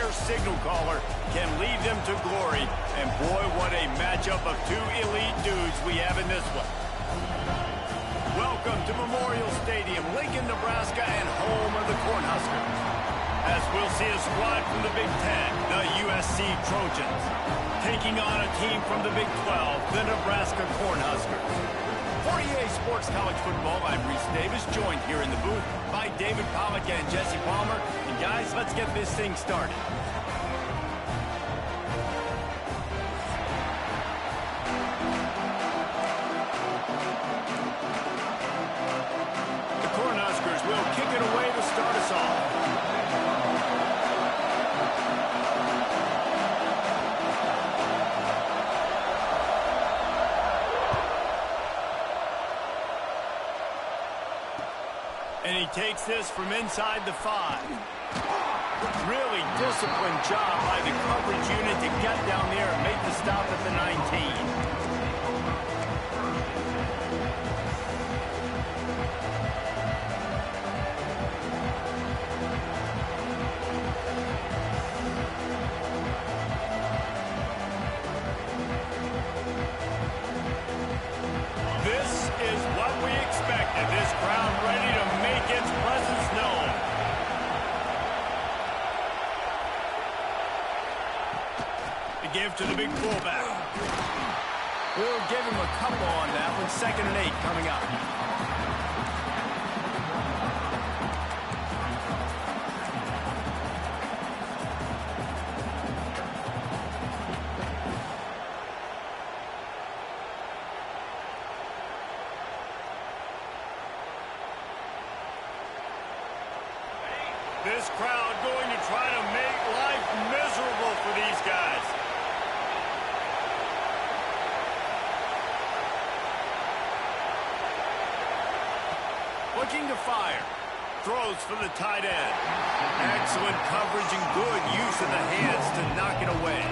their signal caller can lead them to glory. And boy, what a matchup of two elite dudes we have in this one. Welcome to Memorial Stadium, Lincoln, Nebraska, and home of the Cornhuskers. As we'll see a squad from the Big Ten, the USC Trojans, taking on a team from the Big 12, the Nebraska Cornhuskers. For EA Sports College Football, I'm Reese Davis, joined here in the booth by David Pollack and Jesse Palmer. And guys, let's get this thing started. The Cornhuskers will kick it away to start us off. And he takes this from inside the 5. Really disciplined job by the coverage unit to get down there and make the stop at the 19. This is what we expected. This crowd ready to make its presence known. The give to the big fullback. We'll give him a couple on that one. 2nd and 8 coming up. This crowd going to try to make life miserable for these guys. Looking to fire. Throws for the tight end. Excellent coverage and good use of the hands to knock it away.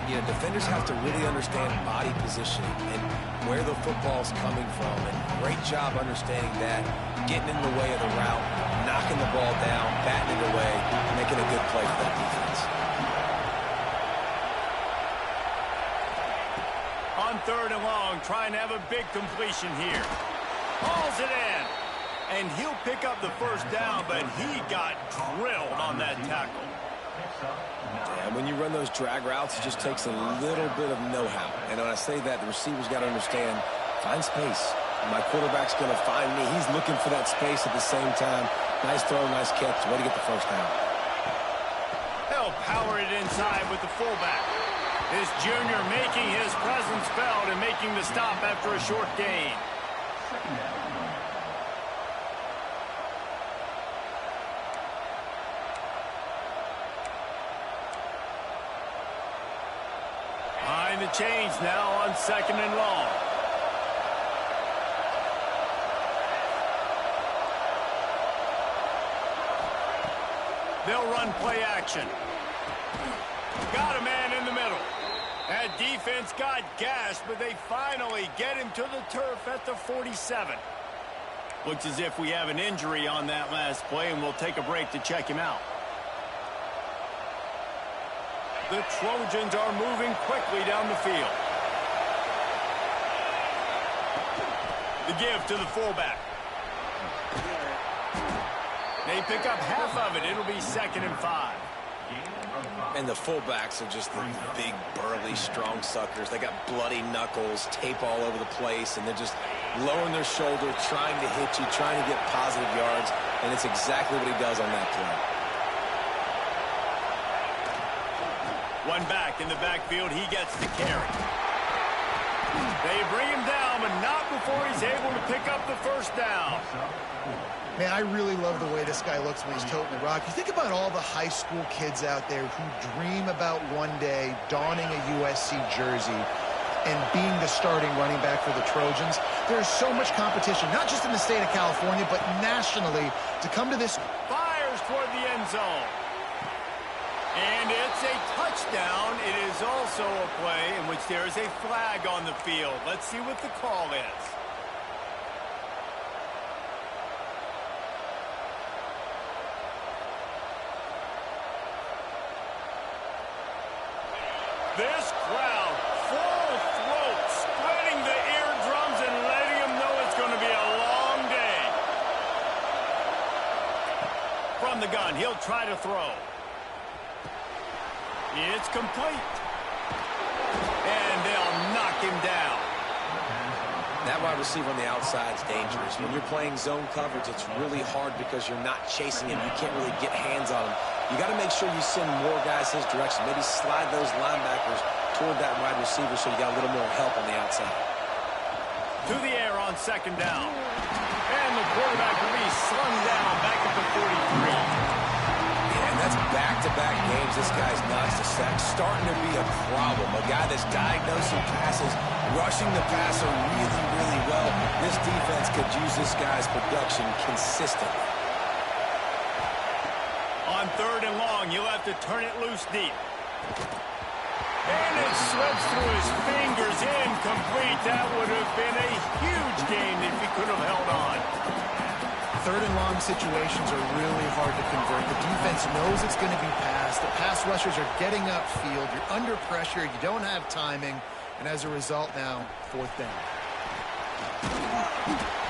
Yeah, defenders have to really understand body positioning and where the football's coming from. And great job understanding that, getting in the way of the route, knocking the ball down, batting it away, making a good play for that defense. On 3rd and long, trying to have a big completion here. Hauls it in. And he'll pick up the first down, but he got drilled on that tackle. Yeah, when you run those drag routes, it just takes a little bit of know-how. And when I say that, the receivers got to understand, find space. My quarterback's going to find me. He's looking for that space at the same time. Nice throw, nice catch. Way to get the first down. They'll power it inside with the fullback. This junior making his presence felt and making the stop after a short gain. Behind the chains now on 2nd and long. They'll run play action. Got a man in the middle. That defense got gashed, but they finally get him to the turf at the 47. Looks as if we have an injury on that last play, and we'll take a break to check him out. The Trojans are moving quickly down the field. The give to the fullback. They pick up half of it. It'll be 2nd and 5. And the fullbacks are just the big, burly, strong suckers. They got bloody knuckles, tape all over the place, and they're just lowering their shoulder, trying to hit you, trying to get positive yards, and it's exactly what he does on that play. One back in the backfield. He gets the carry. They bring him down, but not before he's able to pick up the first down. Man, I really love the way this guy looks when he's toting the rock. You think about all the high school kids out there who dream about one day donning a USC jersey and being the starting running back for the Trojans. There's so much competition, not just in the state of California, but nationally, to come to this. Fires toward the end zone. And it's a touchdown. It is also a play in which there is a flag on the field. Let's see what the call is. This crowd, full throat, spreading the eardrums and letting them know it's going to be a long day. From the gun, he'll try to throw. It's complete. And they'll knock him down. That wide receiver on the outside is dangerous. When you're playing zone coverage, it's really hard because you're not chasing him. You can't really get hands on him. You got to make sure you send more guys his direction. Maybe slide those linebackers toward that wide receiver so you got a little more help on the outside. To the air on second down. And the quarterback will be slung down back at the 43. And that's back-to-back games this guy's notched a sack. Starting to be a problem. A guy that's diagnosing passes, rushing the passer really, really well. This defense could use this guy's production consistently. On third and long, you'll have to turn it loose deep. And it slips through his fingers, incomplete. That would have been a huge gain if he could have held on. Third and long situations are really hard to convert. The defense knows it's going to be passed. The pass rushers are getting upfield. You're under pressure. You don't have timing. And as a result now, fourth down.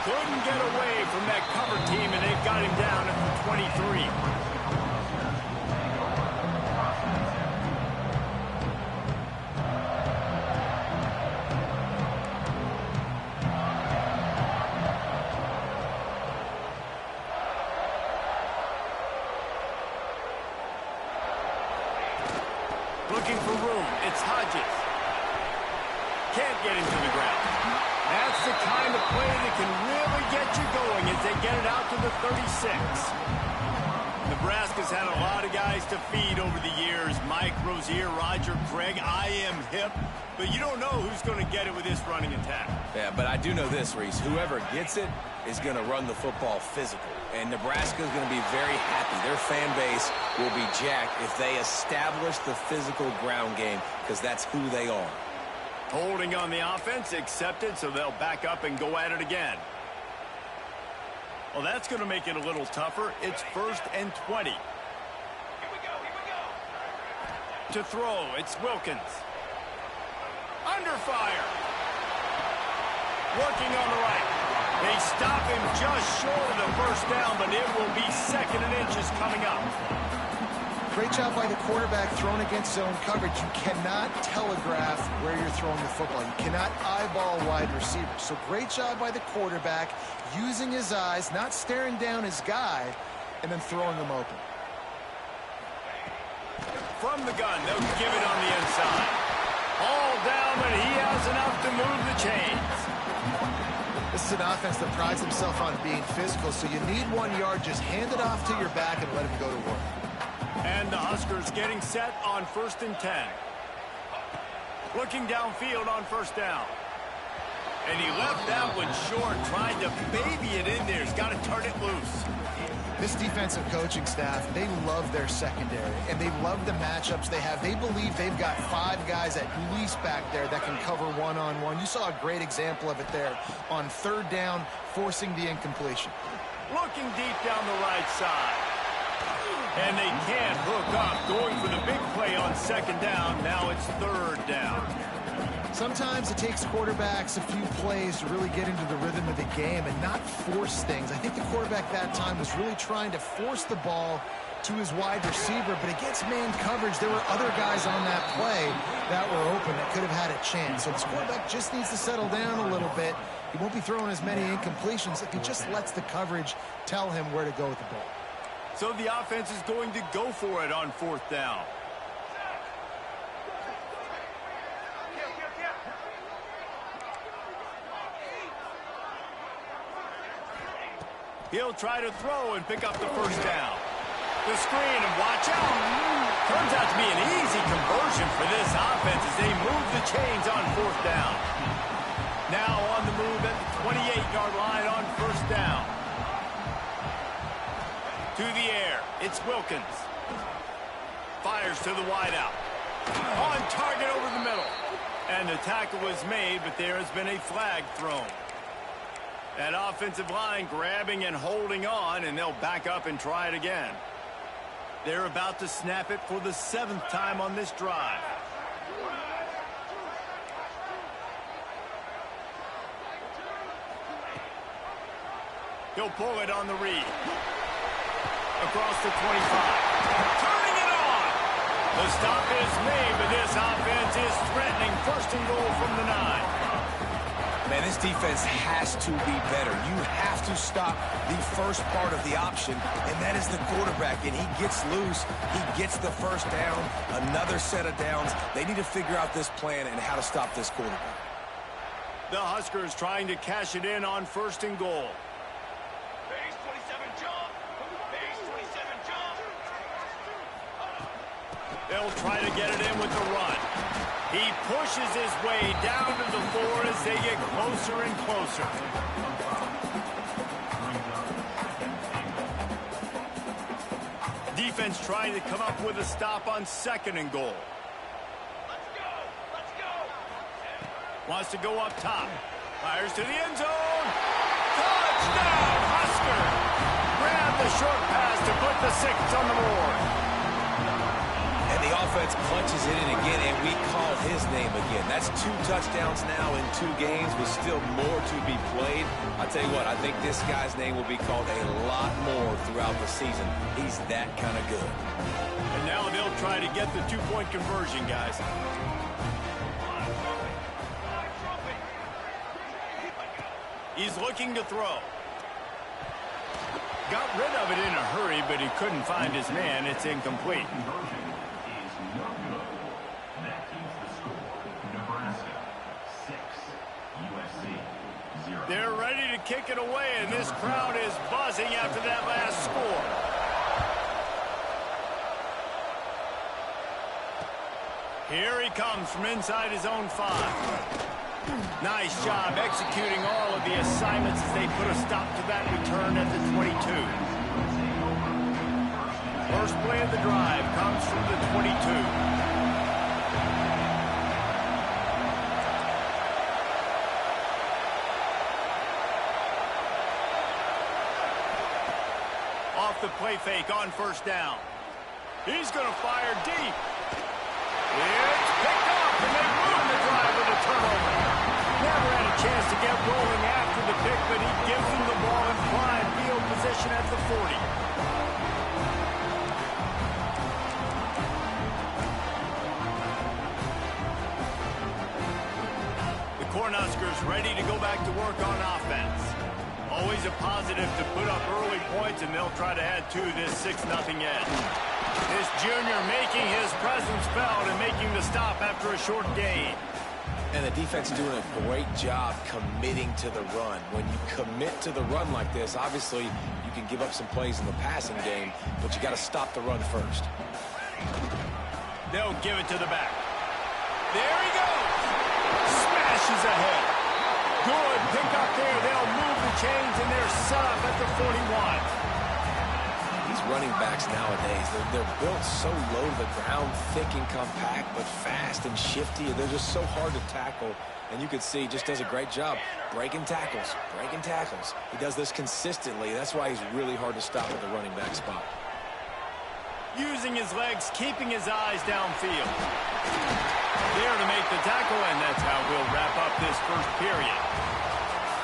Couldn't get away from that cover team, and they've got him down at the 23. Looking for room. It's Hodges. Can't get him to the ground. That's the kind of play that can really get you going as they get it out to the 36. Nebraska's had a lot of guys to feed over the years. Mike Rozier, Roger Craig. I am hip. But you don't know who's going to get it with this running attack. Yeah, but I do know this, Reese. Whoever gets it is going to run the football physical. And Nebraska is going to be very happy. Their fan base will be jacked if they establish the physical ground game, because that's who they are. Holding on the offense, accepted, so they'll back up and go at it again. Well, that's going to make it a little tougher. It's 1st and 20. Here we go. To throw, it's Wilkins. Under fire. Working on the right. They stop him just short of the first down, but it will be 2nd and inches coming up. Great job by the quarterback thrown against zone coverage. You cannot telegraph where you're throwing the football. You cannot eyeball wide receivers. So great job by the quarterback using his eyes, not staring down his guy, and then throwing him open. From the gun, they'll give it on the inside. All down, but he has enough to move the chains. This is an offense that prides himself on being physical, so you need 1 yard. Just hand it off to your back and let him go to work. And the Huskers getting set on 1st and 10. Looking downfield on 1st down. And he left that one short, trying to baby it in there. He's got to turn it loose. This defensive coaching staff, they love their secondary, and they love the matchups they have. They believe they've got 5 guys at least back there that can cover one-on-one. You saw a great example of it there on 3rd down, forcing the incompletion. Looking deep down the right side. And they can't hook up, going for the big play on 2nd down. Now it's 3rd down. Sometimes it takes quarterbacks a few plays to really get into the rhythm of the game and not force things. I think the quarterback that time was really trying to force the ball to his wide receiver, but against man coverage, there were other guys on that play that were open that could have had a chance. So this quarterback just needs to settle down a little bit. He won't be throwing as many incompletions if he just lets the coverage tell him where to go with the ball. So the offense is going to go for it on 4th down. He'll try to throw and pick up the 1st down. The screen, and watch out. Turns out to be an easy conversion for this offense as they move the chains on 4th down. Now on the move at the 28-yard line on 1st down. To the air, it's Wilkins. Fires to the wideout. On target over the middle. And the tackle was made, but there has been a flag thrown. That offensive line grabbing and holding on, and they'll back up and try it again. They're about to snap it for the 7th time on this drive. He'll pull it on the read. Across the 25. Turning it on. The stop is made, but this offense is threatening. First and goal from the 9. Man, this defense has to be better. You have to stop the first part of the option, and that is the quarterback. And he gets loose. He gets the first down, another set of downs. They need to figure out this plan and how to stop this quarterback. The Huskers trying to cash it in on first and goal. Base 27 jump. Base 27 jump. They'll try to get it in with the run. He pushes his way down to the 4 as they get closer and closer. Defense trying to come up with a stop on second and goal. Let's go. Let's go. Wants to go up top. Fires to the end zone. Touchdown, Husker! Grab the short pass to put the 6 on the board. And the offense punches it in again, and we call his name again. That's 2 touchdowns now in 2 games with still more to be played. I'll tell you what, I think this guy's name will be called a lot more throughout the season. He's that kind of good. And now they'll try to get the 2-point conversion, guys. He's looking to throw. Got rid of it in a hurry, but he couldn't find his man. It's incomplete. They're ready to kick it away, and this crowd is buzzing after that last score. Here he comes from inside his own 5. Nice job executing all of the assignments as they put a stop to that return at the 22. First play of the drive comes from the 22. Off the play fake on first down. He's going to fire deep. It's picked up, and they ruin the drive with a turnover. Never had a chance to get rolling after the pick, but he gives them the ball in prime field position at the 40. The Cornhuskers ready to go back to work on offense. Always a positive to put up early points, and they'll try to add to this 6-0 edge. This junior making his presence felt and making the stop after a short gain. And the defense doing a great job committing to the run. When you commit to the run like this, obviously you can give up some plays in the passing game, but you got to stop the run first. They'll give it to the back. There he goes. Smashes ahead. Good pick up there. They'll move the chains, and they're set up at the 41. These running backs nowadays, they're built so low to the ground, thick and compact, but fast and shifty. They're just so hard to tackle. And you can see he just does a great job breaking tackles, breaking tackles. He does this consistently. That's why he's really hard to stop at the running back spot. Using his legs, keeping his eyes downfield. There to make the tackle, and that's how we'll wrap up this first period.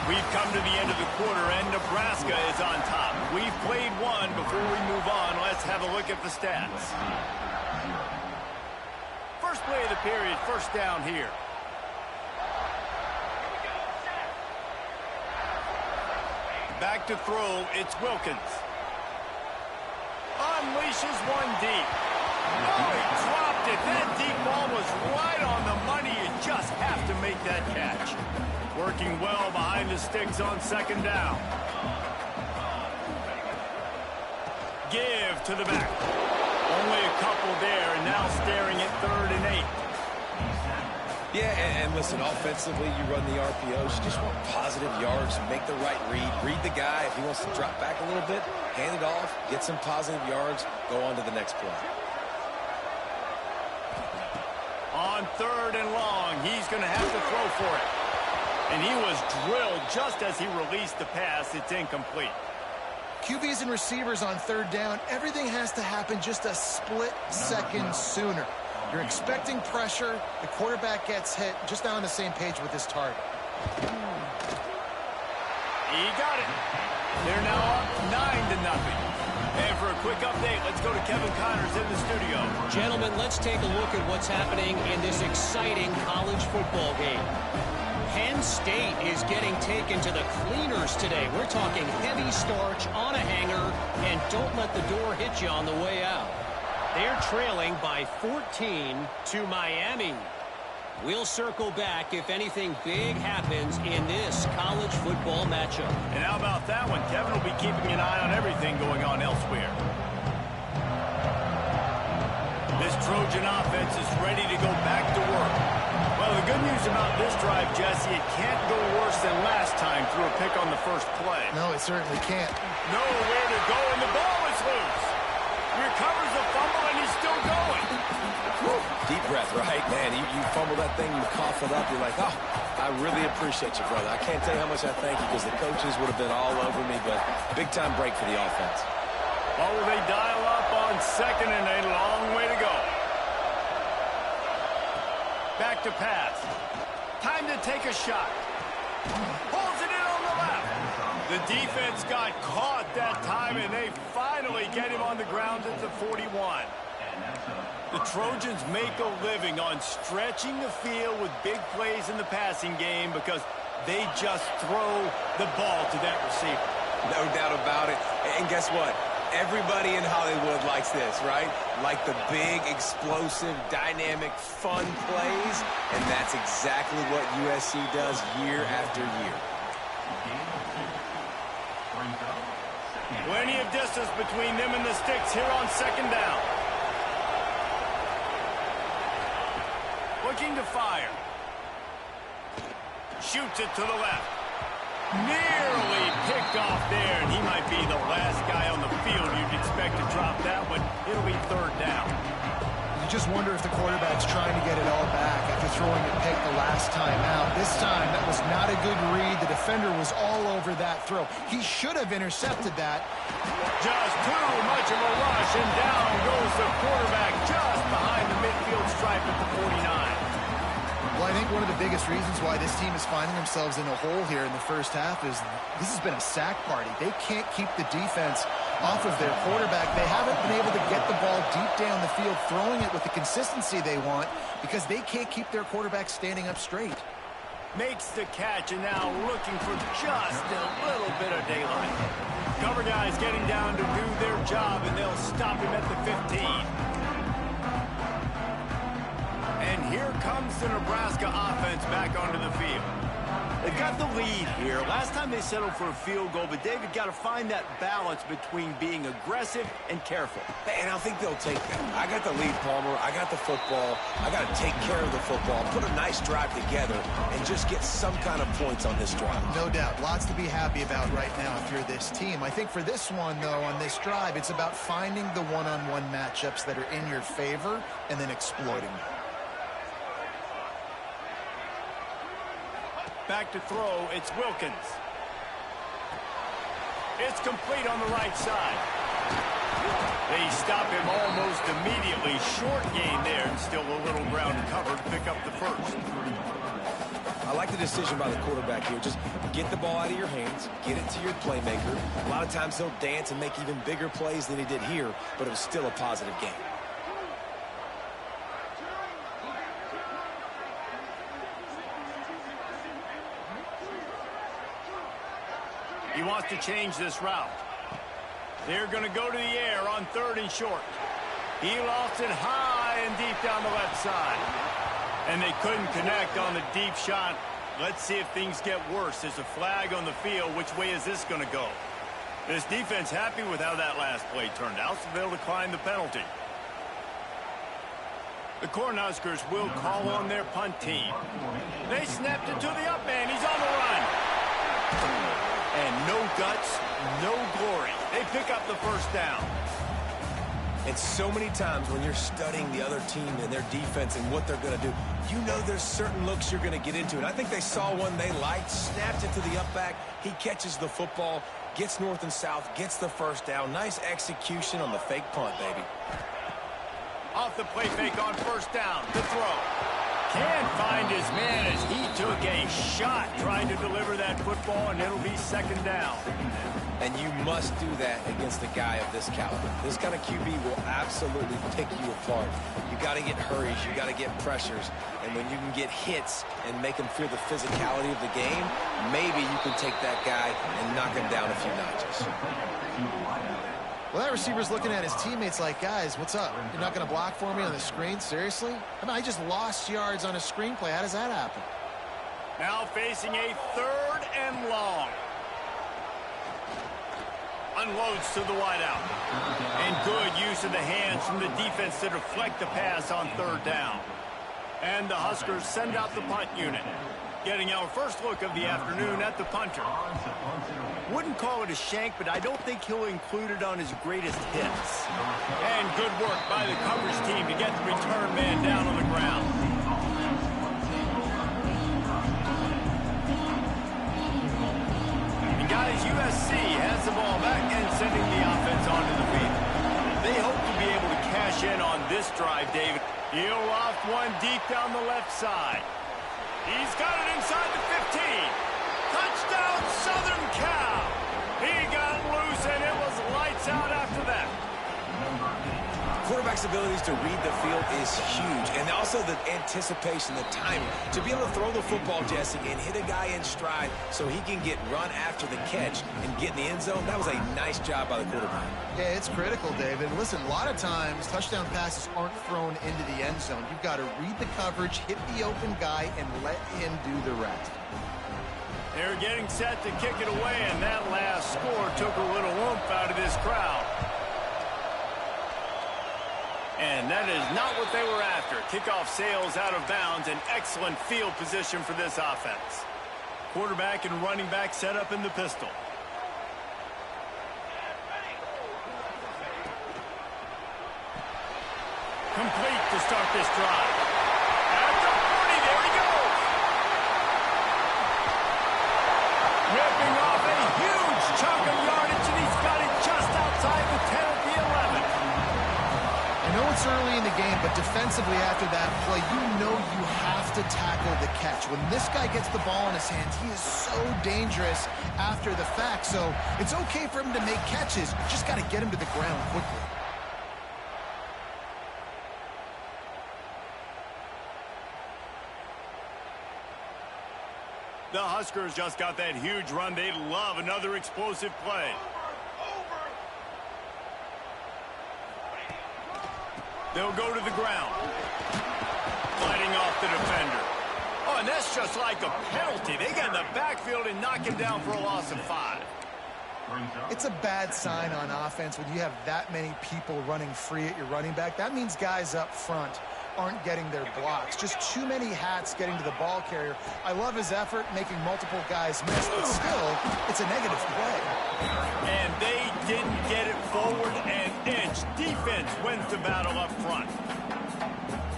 We've come to the end of the quarter, and Nebraska is on top. We've played one. Before we move on, let's have a look at the stats. First play of the period, first down here. Back to throw, it's Wilkins. Unleashes one deep. Oh, he dropped it. That deep ball was right on the money. You just have to make that catch. Working well behind the sticks on second down. Give to the back. Only a couple there, and now staring at 3rd and 8. Yeah, and listen, offensively, you run the RPOs. You just want positive yards, make the right read. Read the guy. If he wants to drop back a little bit, hand it off, get some positive yards, go on to the next play. On 3rd and long, he's going to have to throw for it. And he was drilled just as he released the pass. It's incomplete. QBs and receivers on 3rd down, everything has to happen just a split second sooner. You're expecting pressure. The quarterback gets hit. Just not on the same page with his target. He got it. They're now up 9-0. And for a quick update, let's go to Kevin Connors in the studio. Gentlemen, let's take a look at what's happening in this exciting college football game. Penn State is getting taken to the cleaners today. We're talking heavy starch on a hanger, and don't let the door hit you on the way out. They're trailing by 14 to Miami. We'll circle back if anything big happens in this college football matchup. And how about that one? Kevin will be keeping an eye on everything going on elsewhere. This Trojan offense is ready to go back to work. Well, the good news about this drive, Jesse, it can't go worse than last time through a pick on the first play. No, it certainly can't. Nowhere to go, and the ball is loose. Recovers the fumble, and he's still going. Whew. Deep breath, right? Man, you fumble that thing, you cough it up, you're like, oh, I really appreciate you, brother. I can't tell you how much I thank you because the coaches would have been all over me, but big-time break for the offense. Oh, they dial up on second, and a long way to go. Back to pass. Time to take a shot. Pulls it in on the left. The defense got caught that time, and they finally get him on the ground at the 41. The Trojans make a living on stretching the field with big plays in the passing game because they just throw the ball to that receiver. No doubt about it. And guess what? Everybody in Hollywood likes this, right? Like the big, explosive, dynamic, fun plays. And that's exactly what USC does year after year. Plenty of distance between them and the sticks here on second down. Looking to fire. Shoots it to the left. Nearly picked off there, and he might be the last guy on the field you'd expect to drop that one. It'll be third down. You just wonder if the quarterback's trying to get it all back after throwing a pick the last time out. This time, that was not a good read. The defender was all over that throw. He should have intercepted that. Just too much of a rush, and down goes the quarterback just behind the midfield stripe at the 49. Well, I think one of the biggest reasons why this team is finding themselves in a hole here in the first half is this has been a sack party. They can't keep the defense off of their quarterback. They haven't been able to get the ball deep down the field, throwing it with the consistency they want because they can't keep their quarterback standing up straight. Makes the catch, and now looking for just a little bit of daylight. Cover guys getting down to do their job, and they'll stop him at the 15. And here comes the Nebraska offense back onto the field. They've got the lead here. Last time they settled for a field goal, but David got to find that balance between being aggressive and careful. And I think they'll take that. I got the lead, Palmer. I got the football. I got to take care of the football, put a nice drive together, and just get some kind of points on this drive. No doubt. Lots to be happy about right now if you're this team. I think for this one, though, on this drive, it's about finding the one-on-one matchups that are in your favor and then exploiting them. Back to throw, it's Wilkins. It's complete on the right side. They stop him almost immediately. Short gain there, and still a little ground covered. Pick up the first. I like the decision by the quarterback here. Just get the ball out of your hands, get it to your playmaker. A lot of times he'll dance and make even bigger plays than he did here, but it was still a positive game. He wants to change this route. They're going to go to the air on third and short. He lost it high and deep down the left side. And they couldn't connect on the deep shot. Let's see if things get worse. There's a flag on the field. Which way is this going to go? This defense happy with how that last play turned out, so they'll decline the penalty. The Cornhuskers will call on their punt team. They snapped it to the up man. He's on the run. And no guts, no glory. They pick up the first down. And so many times when you're studying the other team and their defense and what they're going to do, you know there's certain looks you're going to get into. And I think they saw one they liked, snapped it to the up back. He catches the football, gets north and south, gets the first down. Nice execution on the fake punt, baby. Off the play fake on first down. The throw. Can't find his man as he took a shot trying to deliver that football, and it'll be second down. And you must do that against a guy of this caliber. This kind of QB will absolutely pick you apart. You got to get hurries, you got to get pressures, and when you can get hits and make him feel the physicality of the game, maybe you can take that guy and knock him down a few notches. Well, that receiver's looking at his teammates like, guys, what's up? You're not going to block for me on the screen? Seriously? I mean, I just lost yards on a screenplay. How does that happen? Now facing a third and long. Unloads to the wideout. And good use of the hands from the defense to deflect the pass on third down. And the Huskers send out the punt unit. Getting our first look of the afternoon at the punter. Wouldn't call it a shank, but I don't think he'll include it on his greatest hits. And good work by the coverage team to get the return man down on the ground. And guys, USC has the ball back and sending the offense onto the field. They hope to be able to cash in on this drive, David. He'll off one deep down the left side. He's got it inside the 15. Touchdown, Southern Cal. He got loose, and it was lights out after that. Quarterback's abilities to read the field is huge, and also the anticipation, the timing. To be able to throw the football, Jesse, and hit a guy in stride so he can get run after the catch and get in the end zone, that was a nice job by the quarterback. Yeah, it's critical, David. Listen, a lot of times touchdown passes aren't thrown into the end zone. You've got to read the coverage, hit the open guy, and let him do the rest. They're getting set to kick it away, and that last score took a little oomph out of this crowd. And that is not what they were after. Kickoff sails out of bounds, an excellent field position for this offense. Quarterback and running back set up in the pistol. Complete to start this drive. At the 40, there he goes. Ripping off a huge chunk of yardage, and he's got it just outside the 10 at the 11. I know it's early in the game, but defensively after that play, you know you have to tackle the catch. When this guy gets the ball in his hands, he is so dangerous after the fact. So it's okay for him to make catches. You just got to get him to the ground quickly. The Huskers just got that huge run. They love another explosive play. They'll go to the ground. Fighting off the defender. Oh, and that's just like a penalty. They get in the backfield and knock him down for a loss of 5. It's a bad sign on offense when you have that many people running free at your running back. That means guys up front aren't getting their blocks. Just too many hats getting to the ball carrier. I love his effort making multiple guys miss, but still, it's a negative play. And they didn't get it forward an inch. Defense wins the battle up front.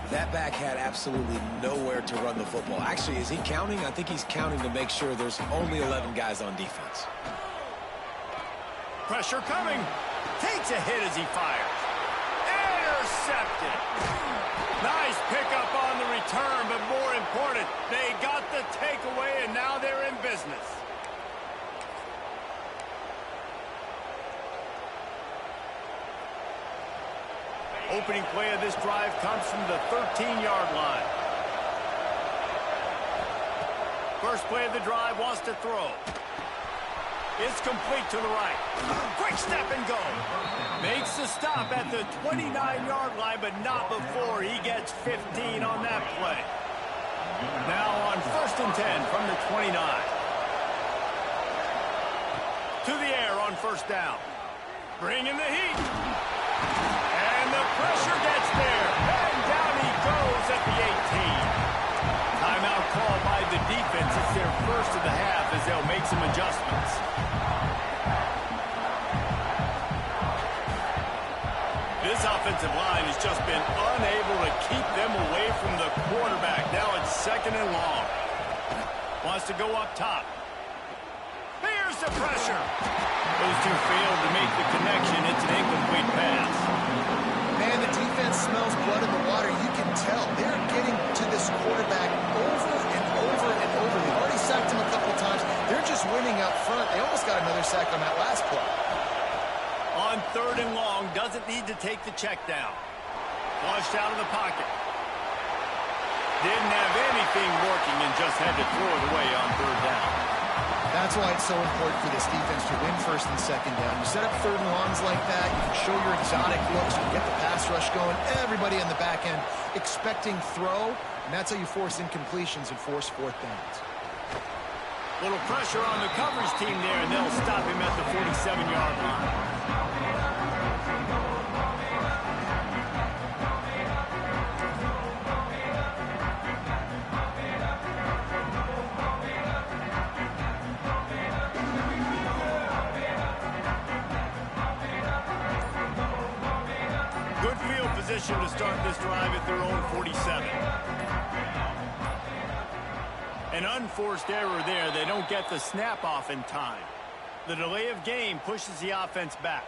That back had absolutely nowhere to run the football. Actually, is he counting? I think he's counting to make sure there's only 11 guys on defense. Pressure coming. Takes a hit as he fires. Intercepted. Nice pickup on the return, but more important, they got the takeaway, and now they're in business. Opening play of this drive comes from the 13-yard line. First play of the drive wants to throw. It's complete to the right. Quick step and go. Makes the stop at the 29-yard line, but not before he gets 15 on that play. Now on 1st and 10 from the 29. To the air on 1st down. Bringing the heat. And the pressure gets there. And down he goes at the 18. Timeout called by the defense. It's their first of the half as they'll make some adjustments. This offensive line has just been unable to keep them away from the quarterback. Now it's 2nd and long. Wants to go up top. Here's the pressure. Those two failed to make the connection. It's an incomplete pass. Man, the defense smells blood in the water. You can tell they're getting to this quarterback need to take the check down. Flushed out of the pocket. Didn't have anything working and just had to throw it away on third down. That's why it's so important for this defense to win first and second down. You set up third and longs like that, you can show your exotic looks, you get the pass rush going, everybody on the back end expecting throw, and that's how you force incompletions and force fourth downs. Little pressure on the coverage team there, and they'll stop him at the 47-yard line. Good field position to start this drive at their own 47. An unforced error there. They don't get the snap off in time. The delay of game pushes the offense back.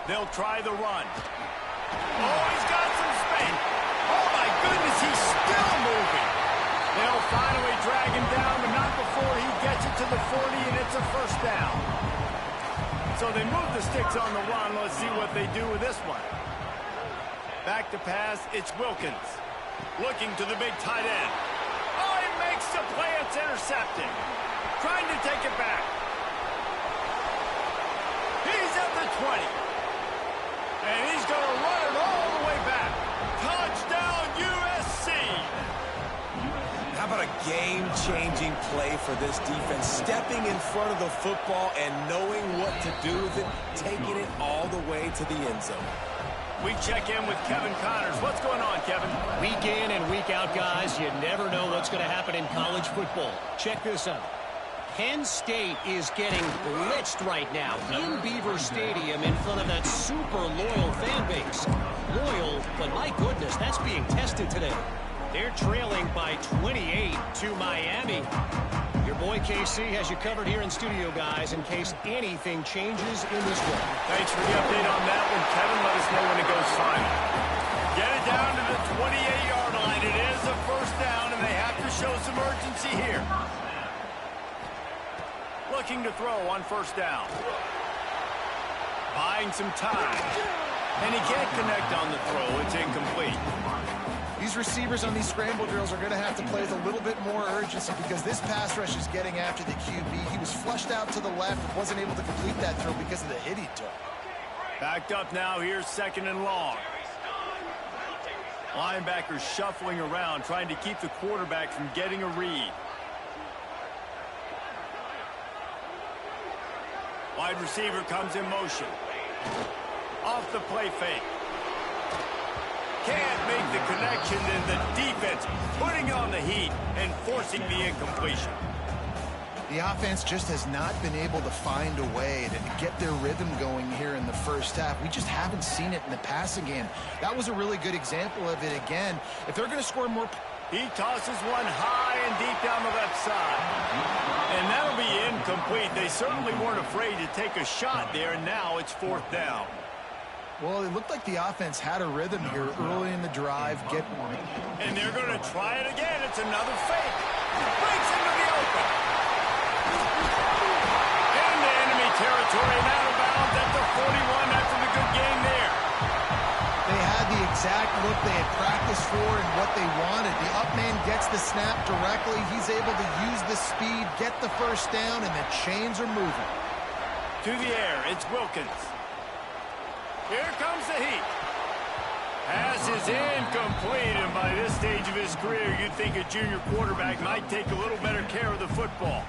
They'll try the run. Oh, he's got some space. Oh, my goodness, he's still moving. They'll finally drag him down, but not before he gets it to the 40, and it's a first down. So they move the sticks on the run. Let's see what they do with this one. Back to pass, it's Wilkins. Looking to the big tight end. Oh, he makes the play, it's intercepted. Trying to take it back. He's at the 20. And he's going to run it all the way back. Touchdown, USC. How about a game-changing play for this defense? Stepping in front of the football and knowing what to do with it, taking it all the way to the end zone. We check in with Kevin Connors. What's going on, Kevin? Week in and week out, guys, you never know what's going to happen in college football. Check this out. Penn State is getting blitzed right now in Beaver Stadium in front of that super loyal fan base. Loyal, but my goodness, that's being tested today. They're trailing by 28 to Miami. Your boy KC has you covered here in studio, guys, in case anything changes in this one. Thanks for the update on that one, Kevin. Let us know when it goes final. Get it down to the 28-yard line. It is a first down, and they have to show some urgency here. Looking to throw on first down. Buying some time. And he can't connect on the throw. It's incomplete. These receivers on these scramble drills are going to have to play with a little bit more urgency because this pass rush is getting after the QB. He was flushed out to the left and wasn't able to complete that throw because of the hit he took. Backed up now. Here's second and long. Linebackers shuffling around, trying to keep the quarterback from getting a read. Wide receiver comes in motion. Off the play fake. Can't make the connection, and the defense putting on the heat and forcing the incompletion. The offense just has not been able to find a way to get their rhythm going here in the first half. We just haven't seen it in the passing game. That was a really good example of it again. If they're going to score more... He tosses one high and deep down the left side. And that'll be incomplete. They certainly weren't afraid to take a shot there, and now it's fourth down. Well, it looked like the offense had a rhythm here early in the drive. And they're going to try it again. It's another fake. Breaks into the open. Into enemy territory and out of bounds at the 41 after the good game there. They had the exact look they had practiced for and what they wanted. The up man gets the snap directly. He's able to use the speed, get the first down, and the chains are moving. To the air, it's Wilkins. Here comes the heat. Pass is incomplete, and by this stage of his career, you'd think a junior quarterback might take a little better care of the football.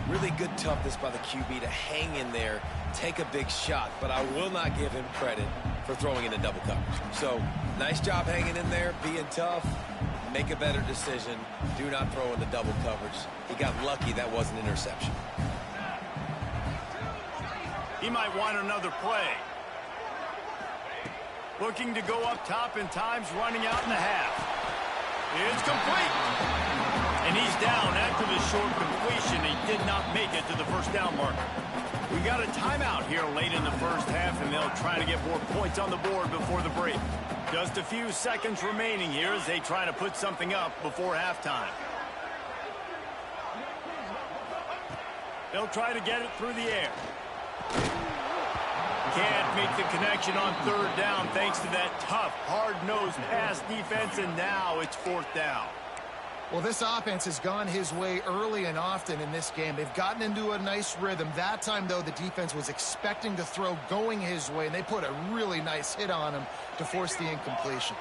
Really good toughness by the QB to hang in there, take a big shot, but I will not give him credit for throwing into double coverage. So, nice job hanging in there, being tough, make a better decision, do not throw into double coverage. He got lucky that was an interception. He might want another play. Looking to go up top, and time's running out in the half. It's complete. And he's down after the short completion. He did not make it to the first down marker. We got a timeout here late in the first half, and they'll try to get more points on the board before the break. Just a few seconds remaining here as they try to put something up before halftime. They'll try to get it through the air. Can't make the connection on third down thanks to that tough, hard-nosed pass defense, and now it's fourth down. Well, this offense has gone his way early and often in this game. They've gotten into a nice rhythm. That time, though, the defense was expecting to throw going his way, and they put a really nice hit on him to force the incompletion.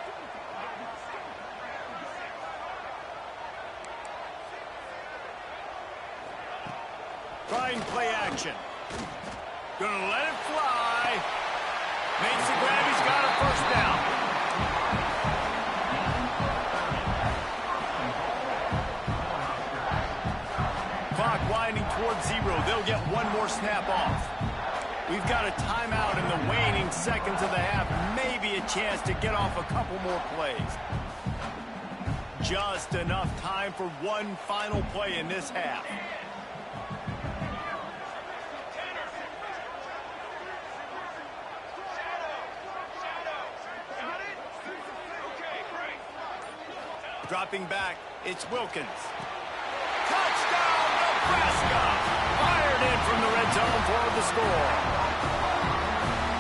Trying play action. Gonna let it fly. Makes the grab. He's got a first down. Clock winding towards 0. They'll get one more snap off. We've got a timeout in the waning seconds of the half. Maybe a chance to get off a couple more plays. Just enough time for one final play in this half. Dropping back, it's Wilkins. Touchdown, Nebraska! Fired in from the red zone for the score.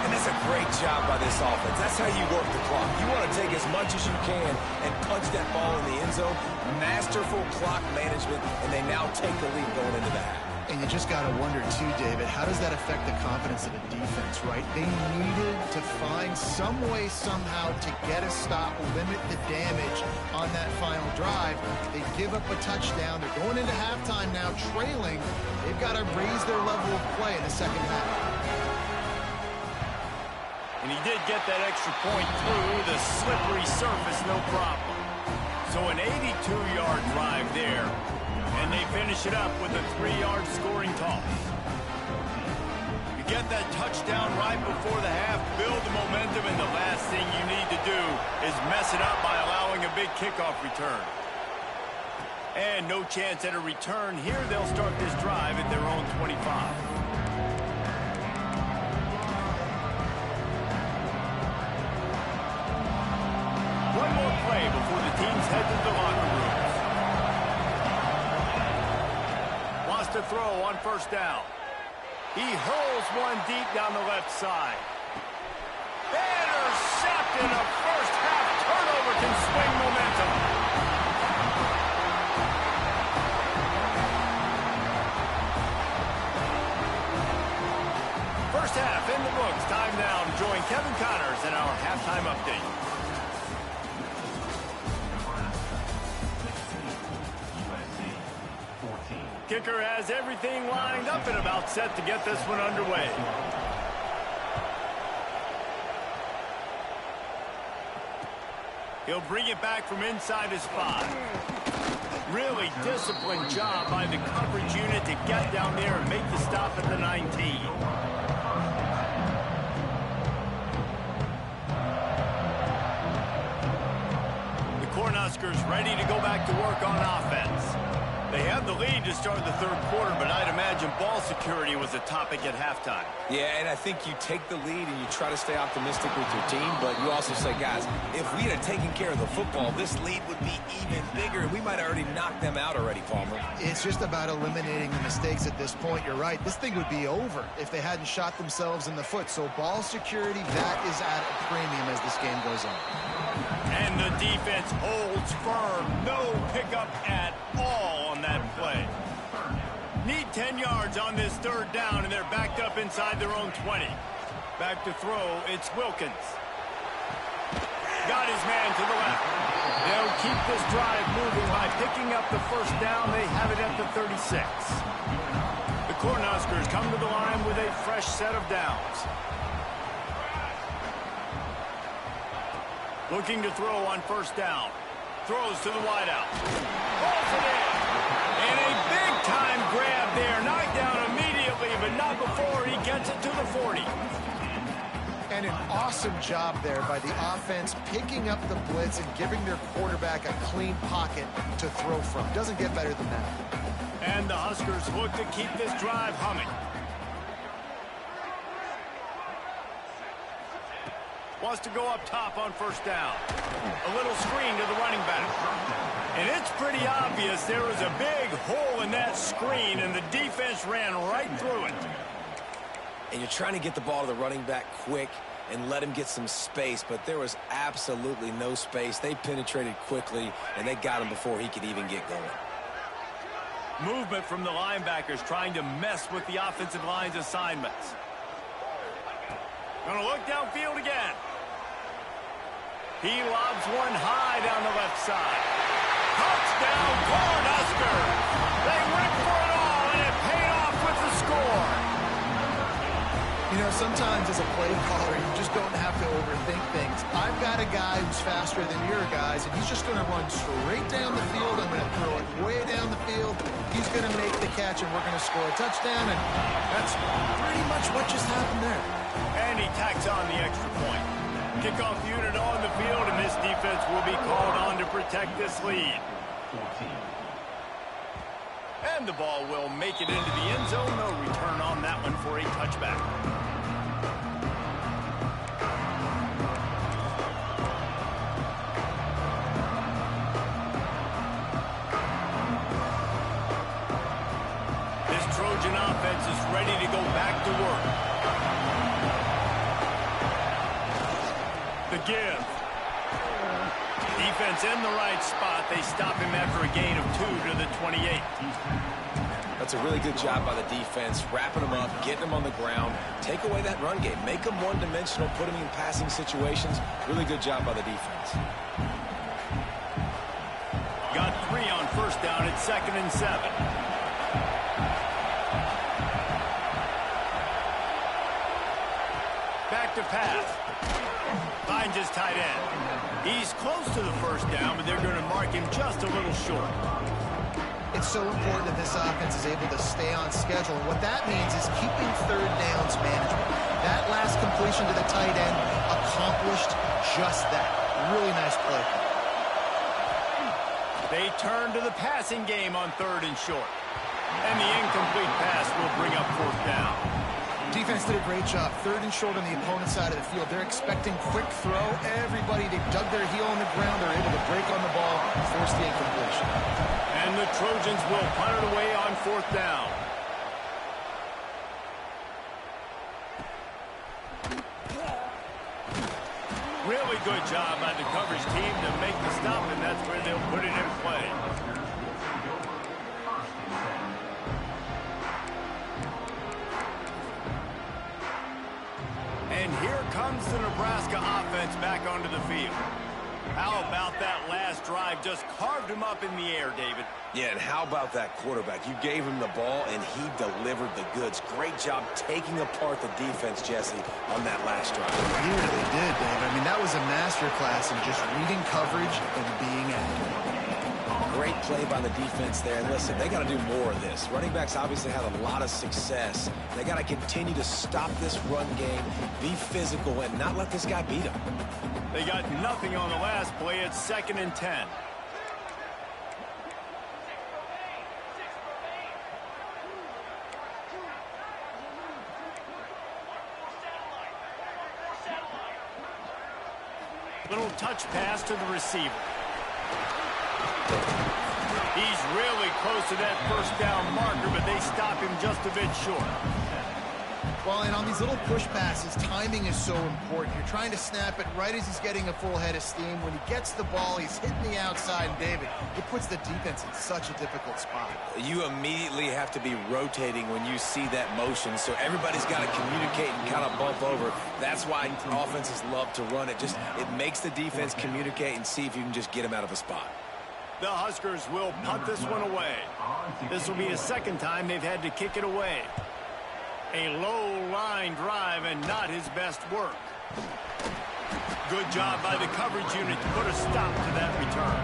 And that's a great job by this offense. That's how you work the clock. You want to take as much as you can and punch that ball in the end zone. Masterful clock management, and they now take the lead going into the half. And you just got to wonder, too, David, how does that affect the confidence of the defense, right? They needed to find some way, somehow, to get a stop, limit the damage on that final drive. They give up a touchdown. They're going into halftime now, trailing. They've got to raise their level of play in the second half. And he did get that extra point through the slippery surface, no problem. So an 82-yard drive there. And they finish it up with a 3-yard scoring toss. You get that touchdown right before the half, build the momentum, and the last thing you need to do is mess it up by allowing a big kickoff return. And no chance at a return here. They'll start this drive at their own 25. One more play before the teams head to the locker room. To throw on first down. He hurls one deep down the left side. Intercepted. A first half turnover can swing momentum. First half in the books. Time now to join Kevin Connors in our halftime update. Kicker has everything lined up and about set to get this one underway. He'll bring it back from inside his 5. Really disciplined job by the coverage unit to get down there and make the stop at the 19. The Cornhuskers ready to go back to work on offense. They have the lead to start the third quarter, but I'd imagine ball security was a topic at halftime. Yeah, and I think you take the lead and you try to stay optimistic with your team, but you also say, guys, if we had taken care of the football, this lead would be even bigger, and we might have already knocked them out already, Palmer. It's just about eliminating the mistakes at this point. You're right. This thing would be over if they hadn't shot themselves in the foot. So ball security, that is at a premium as this game goes on. And the defense holds firm. No pickup at all on that play. Need 10 yards on this third down, and they're backed up inside their own 20. Back to throw, it's Wilkins. Got his man to the left. They'll keep this drive moving by picking up the first down. They have it at the 36. The Cornhuskers come to the line with a fresh set of downs. Looking to throw on first down. Throws to the wideout. Pulls it in. And a big-time grab there. Knocked down immediately, but not before he gets it to the 40. And an awesome job there by the offense picking up the blitz and giving their quarterback a clean pocket to throw from. Doesn't get better than that. And the Huskers look to keep this drive humming. Wants to go up top on first down. A little screen to the running back. And it's pretty obvious there was a big hole in that screen, and the defense ran right through it. And you're trying to get the ball to the running back quick and let him get some space, but there was absolutely no space. They penetrated quickly, and they got him before he could even get going. Movement from the linebackers trying to mess with the offensive line's assignments. Gonna look downfield again. He lobs one high down the left side. Touchdown, Cornhuskers! They went for it all, and it paid off with the score. You know, sometimes as a play caller, you just don't have to overthink things. I've got a guy who's faster than your guys, and he's just going to run straight down the field. I'm going to throw it way down the field. He's going to make the catch, and we're going to score a touchdown, and that's pretty much what just happened there. And he tacks on the extra point. Kickoff unit on the field, and this defense will be called on to protect this lead. And the ball will make it into the end zone. No return on that one for a touchback. This Trojan offense is ready to go back to work. The give. Defense in the right spot. They stop him after a gain of 2 to the 28. That's a really good job by the defense, wrapping him up, getting him on the ground. Take away that run game. Make him one-dimensional, put him in passing situations. Really good job by the defense. Got 3 on first down at 2nd and 7. Back to pass. Finds his tight end. He's close to the first down, but they're going to mark him just a little short. It's so important that this offense is able to stay on schedule. And what that means is keeping third downs manageable. That last completion to the tight end accomplished just that. Really nice play. They turn to the passing game on 3rd and short. And the incomplete pass will bring up 4th down. Defense did a great job. 3rd and short on the opponent's side of the field. They're expecting quick throw. Everybody, they dug their heel on the ground. They're able to break on the ball, force the incompletion. And the Trojans will punt it away on 4th down. Really good job by the coverage team to make the stop, and that's where they'll put it in play. And here comes the Nebraska offense back onto the field. How about that last drive? Just carved him up in the air, David. Yeah, and how about that quarterback? You gave him the ball, and he delivered the goods. Great job taking apart the defense, Jesse, on that last drive. He really did, Dave. I mean, that was a masterclass in just reading coverage and being accurate. Great play by the defense there. And listen, they got to do more of this. Running backs obviously had a lot of success. They got to continue to stop this run game, be physical, and not let this guy beat them. They got nothing on the last play. It's 2nd and 10. Little touch pass to the receiver. He's really close to that first down marker, but they stop him just a bit short. Well, and on these little push passes, timing is so important. You're trying to snap it right as he's getting a full head of steam. When he gets the ball, he's hitting the outside, and David, it puts the defense in such a difficult spot. You immediately have to be rotating when you see that motion, so everybody's got to communicate and kind of bump over. That's why offenses love to run it. It makes the defense communicate and see if you can just get him out of a spot. The Huskers will punt this one away. This will be the 2nd time they've had to kick it away. A low line drive and not his best work. Good job by the coverage unit to put a stop to that return.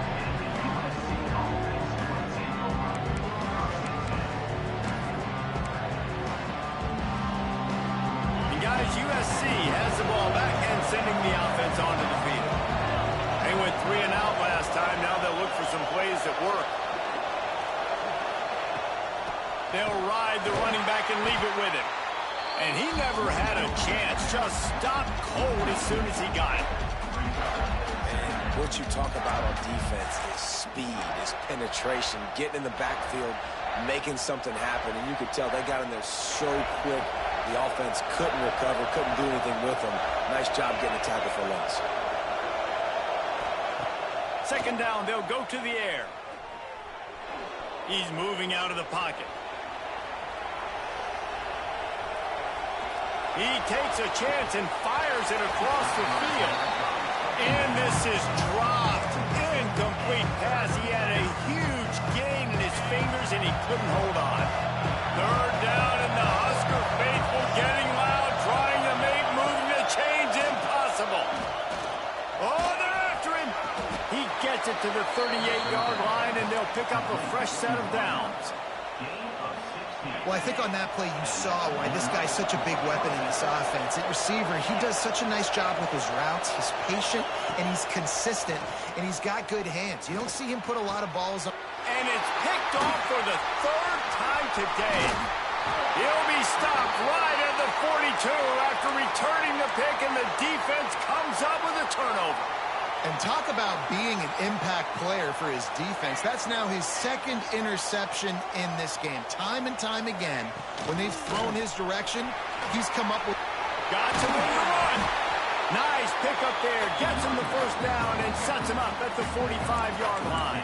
And guys, USC has the ball back and sending the offense onto the field. They went 3 and out last time. Now they'll look for some plays that work. They'll ride the running back and leave it with him. And he never had a chance. Just stopped cold as soon as he got it. And what you talk about on defense is speed, is penetration, getting in the backfield, making something happen. And you could tell they got in there so quick, the offense couldn't recover, couldn't do anything with them. Nice job getting a tackle for loss. Second down, they'll go to the air. He's moving out of the pocket. He takes a chance and fires it across the field. And this is dropped. Incomplete pass. He had a huge gain in his fingers, and he couldn't hold on. Third down, and the Husker faithful getting loud, trying to make moving the chains impossible. Oh, they're after him. He gets it to the 38-yard line, and they'll pick up a fresh set of downs. Well, I think on that play you saw why this guy's such a big weapon in this offense. At receiver, he does such a nice job with his routes. He's patient, and he's consistent, and he's got good hands. You don't see him put a lot of balls on. And it's picked off for the third time today. He'll be stopped right at the 42 after returning the pick, and the defense comes up with a turnover. And talk about being an impact player for his defense. That's now his second interception in this game. Time and time again, when they've thrown his direction, he's come up with... Got to win the run. Nice pick up there. Gets him the first down and sets him up at the 45-yard line.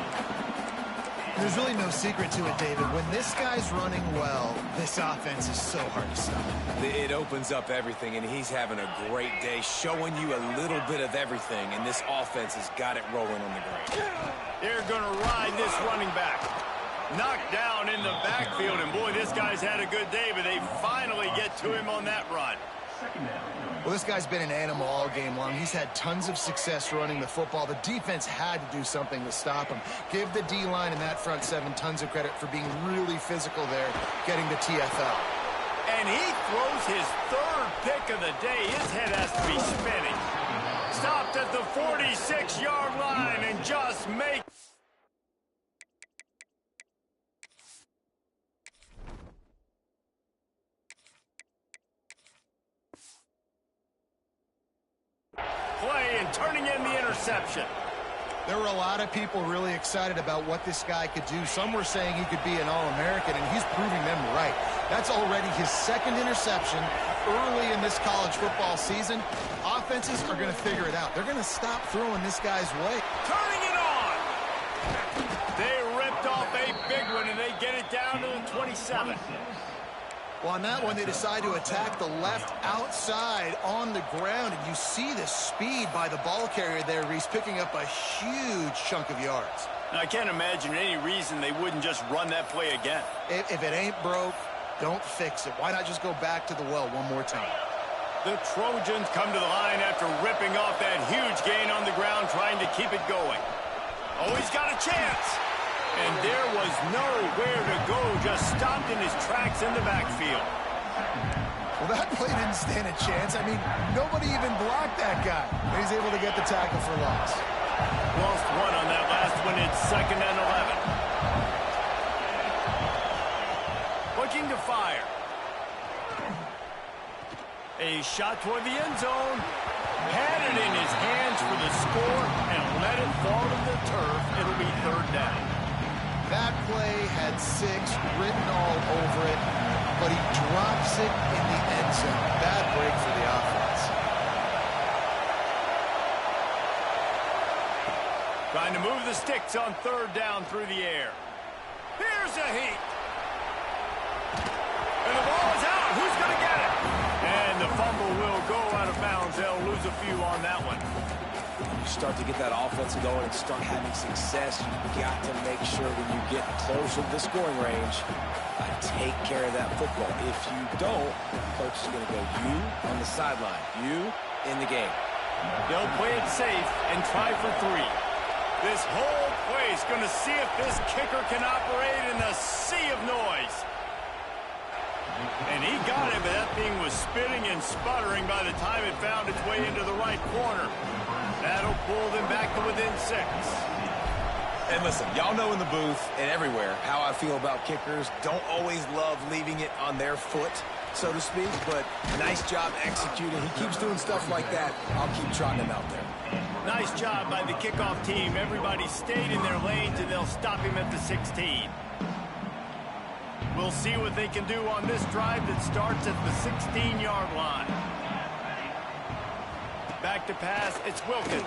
There's really no secret to it, David. When this guy's running well, this offense is so hard to stop. It opens up everything, and he's having a great day, showing you a little bit of everything, and this offense has got it rolling on the ground. They're going to ride this running back. Knocked down in the backfield, and boy, this guy's had a good day, but they finally get to him on that run. Well, this guy's been an animal all game long. He's had tons of success running the football. The defense had to do something to stop him. Give the D-line and that front seven tons of credit for being really physical there, getting the TFL. And he throws his third pick of the day. His head has to be spinning. Stopped at the 46-yard line and just makes... play and turning in the interception. There were a lot of people really excited about what this guy could do. Some were saying he could be an All-American, and he's proving them right. That's already his second interception early in this college football season. Offenses are going to figure it out. They're going to stop throwing this guy's way. Turning it on. They ripped off a big one, and they get it down to the 27. Well, on that one, they decide to attack the left outside on the ground, and you see the speed by the ball carrier there. He's picking up a huge chunk of yards. Now, I can't imagine any reason they wouldn't just run that play again. If it ain't broke, don't fix it. Why not just go back to the well one more time? The Trojans come to the line after ripping off that huge gain on the ground, trying to keep it going. Oh, he's got a chance. And there was nowhere to go, just stopped in his tracks in the backfield. Well, that play didn't stand a chance. I mean, nobody even blocked that guy. He's able to get the tackle for loss. Lost one on that last one. It's 2nd and 11. Looking to fire. A shot toward the end zone. Had it in his hands for the score and let it fall to the turf. It'll be 3rd down. That play had 6 written all over it, but he drops it in the end zone. Bad break for the offense. Trying to move the sticks on 3rd down through the air. Here's a heat. And the ball is out. Who's going to get it? And the fumble will go out of bounds. They'll lose a few on that one. Start to get that offense going and start having success, you've got to make sure when you get closer to the scoring range, take care of that football. If you don't, the coach is going to go, you on the sideline, you in the game. They'll play it safe and try for 3. This whole play is going to see if this kicker can operate in the sea of noise. And he got it, but that thing was spitting and sputtering by the time it found its way into the right corner. That'll pull them back to within 6. And listen, y'all know in the booth and everywhere how I feel about kickers. Don't always love leaving it on their foot so to speak, but nice job executing. He keeps doing stuff like that. I'll keep trotting him out there. Nice job by the kickoff team. Everybody stayed in their lanes, and they'll stop him at the 16. We'll see what they can do on this drive that starts at the 16-yard line. Back to pass, it's Wilkins.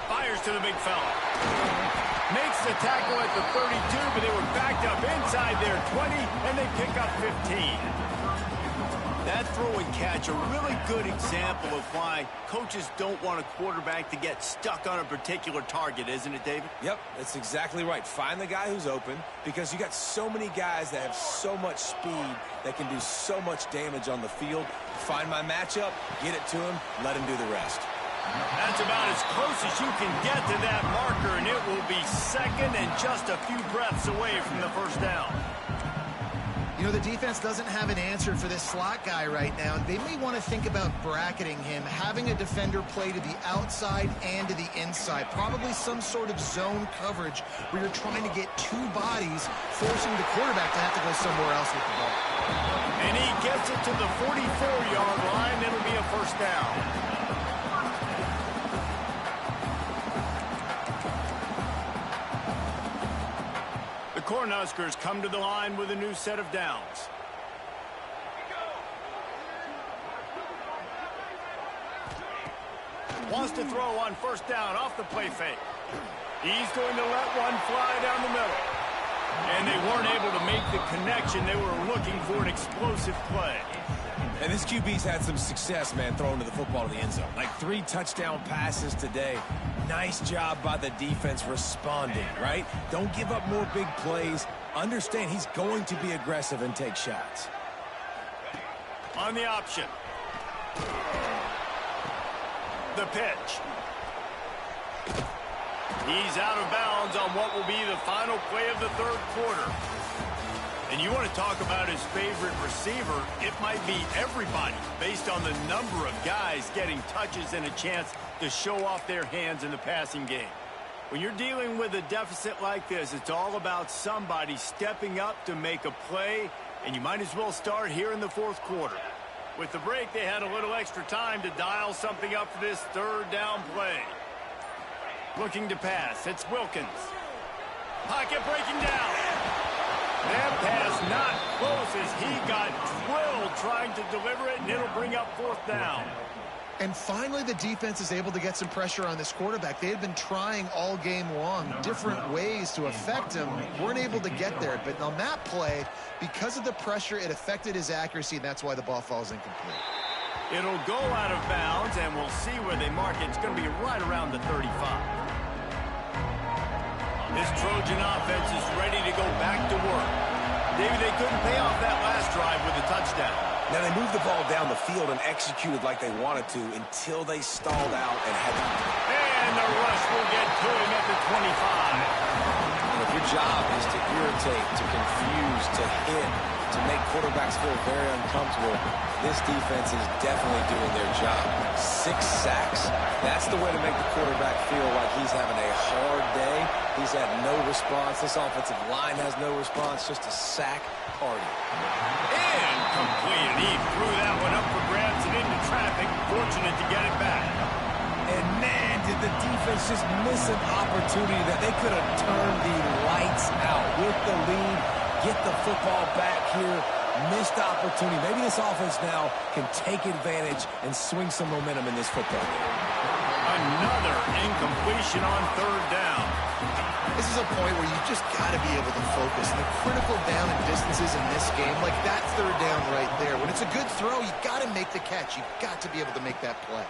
Fires to the big fella. Makes the tackle at the 32, but they were backed up inside their 20, and they pick up 15. That throw and catch, a really good example of why coaches don't want a quarterback to get stuck on a particular target, isn't it, David? Yep, that's exactly right. Find the guy who's open, because you got so many guys that have so much speed that can do so much damage on the field. Find my matchup, get it to him, let him do the rest. That's about as close as you can get to that marker, and it will be second and just a few breaths away from the first down. You know, the defense doesn't have an answer for this slot guy right now. They may want to think about bracketing him, having a defender play to the outside and to the inside. Probably some sort of zone coverage where you're trying to get two bodies, forcing the quarterback to have to go somewhere else with the ball. And he gets it to the 44-yard line. It'll be a first down. The Cornhuskers come to the line with a new set of downs. Wants to throw on first down off the play fake. He's going to let one fly down the middle. And they weren't able to make the connection. They were looking for an explosive play. And this QB's had some success, man, throwing to the football to the end zone. Like 3 touchdown passes today. Nice job by the defense responding, right? Don't give up more big plays. Understand he's going to be aggressive and take shots. On the option. The pitch. He's out of bounds on what will be the final play of the third quarter. And you want to talk about his favorite receiver, it might be everybody based on the number of guys getting touches and a chance to show off their hands in the passing game. When you're dealing with a deficit like this, it's all about somebody stepping up to make a play, and you might as well start here in the fourth quarter. With the break, they had a little extra time to dial something up for this third down play. Looking to pass, it's Wilkins. Pocket breaking down. That pass not close as he got drilled trying to deliver it, and it'll bring up fourth down. And finally, the defense is able to get some pressure on this quarterback. They had been trying all game long, different ways to affect him. Weren't able to get there. But on that play, because of the pressure, it affected his accuracy, and that's why the ball falls incomplete. It'll go out of bounds, and we'll see where they mark it. It's going to be right around the 35. This Trojan offense is ready to go back to work. David, they couldn't pay off that last drive with a touchdown. Now, they moved the ball down the field and executed like they wanted to until they stalled out and had to. And the rush will get to him at the 25. And if your job is to irritate, to confuse, to hit, to make quarterbacks feel very uncomfortable, this defense is definitely doing their job. 6 sacks, that's the way to make the quarterback feel like he's having a hard day. He's had no response. This offensive line has no response, just a sack party. And complete. He threw that one up for grabs and into traffic. Fortunate to get it back. And man, did the defense just miss an opportunity that they could have turned the lights out with the lead, get the football back here. Missed opportunity. Maybe this offense now can take advantage and swing some momentum in this football game. Another incompletion on third down. This is a point where you just got to be able to focus. The critical down and distances in this game, like that third down right there. When it's a good throw, you got to make the catch. You've got to be able to make that play.